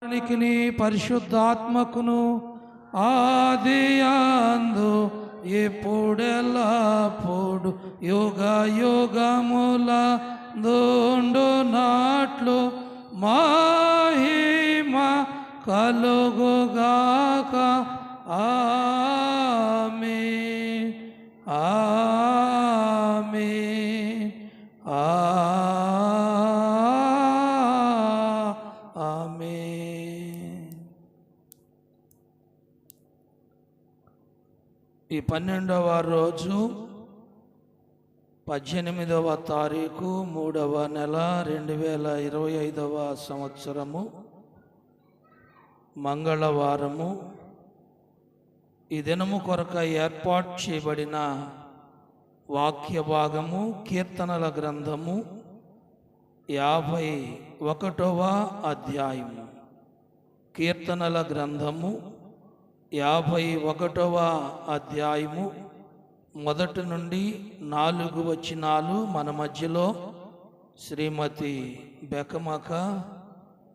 నీ పరిశుద్ధాత్మకును ఆదియందు ఎప్పుడెల్లప్పుడు యుగ యుగముల దోండు నాట్లు మహిమ కలుగుగాక. ఆమేన్ ఆమేన్ ఆమేన్. ఈ 12వ రోజు 18వ తారీఖు 3వ నెల 2025వ సంవత్సరము మంగళవారము. ఈ దినము కొరక ఏర్పాటు చేయబడిన వాక్య భాగము కీర్తనల గ్రంథము 51వ అధ్యాయము. కీర్తనల గ్రంథము 51వ అధ్యాయము మొదటి నుండి 4 వచనాలు. మన మధ్యలో శ్రీమతి బెకమక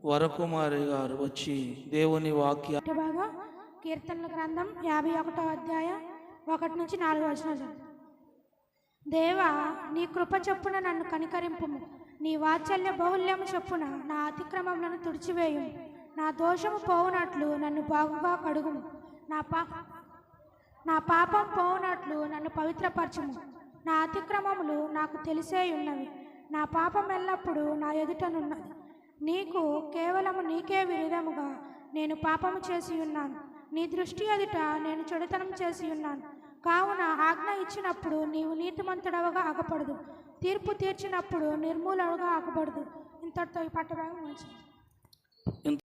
వరకుమారి గారు వచ్చి దేవుని వాక్య కీర్తనల గ్రంథం 51వ అధ్యాయం 1 నుంచి 4 వచనాలు. దేవా, నీ కృప చొప్పున నన్ను కనికరింపుము, నీ వాత్సల్య బహుల్యము చొప్పున నా అతిక్రమములను తుడిచివేయుము. నా దోషము పోవునట్లు నన్ను బాగుగా కడుగుము, నా పాపం పోవునట్లు నన్ను పవిత్రపరచుము. నా అతిక్రమములు నాకు తెలిసే ఉన్నవి, నా పాపం ఎల్లప్పుడూ నా ఎదుటనున్నది. కేవలము నీకే విరుద్ధముగా నేను పాపము చేసి ఉన్నాను, నీ దృష్టి ఎదుట నేను చెడుతనం చేసి ఉన్నాను. కావున ఆజ్ఞ ఇచ్చినప్పుడు నీవు నీతిమంతుడవగా ఆగపడదు, తీర్పు తీర్చినప్పుడు నిర్మూలముగా ఆగపడదు. ఇంతటితో ఈ పట్టభాగం మంచిది.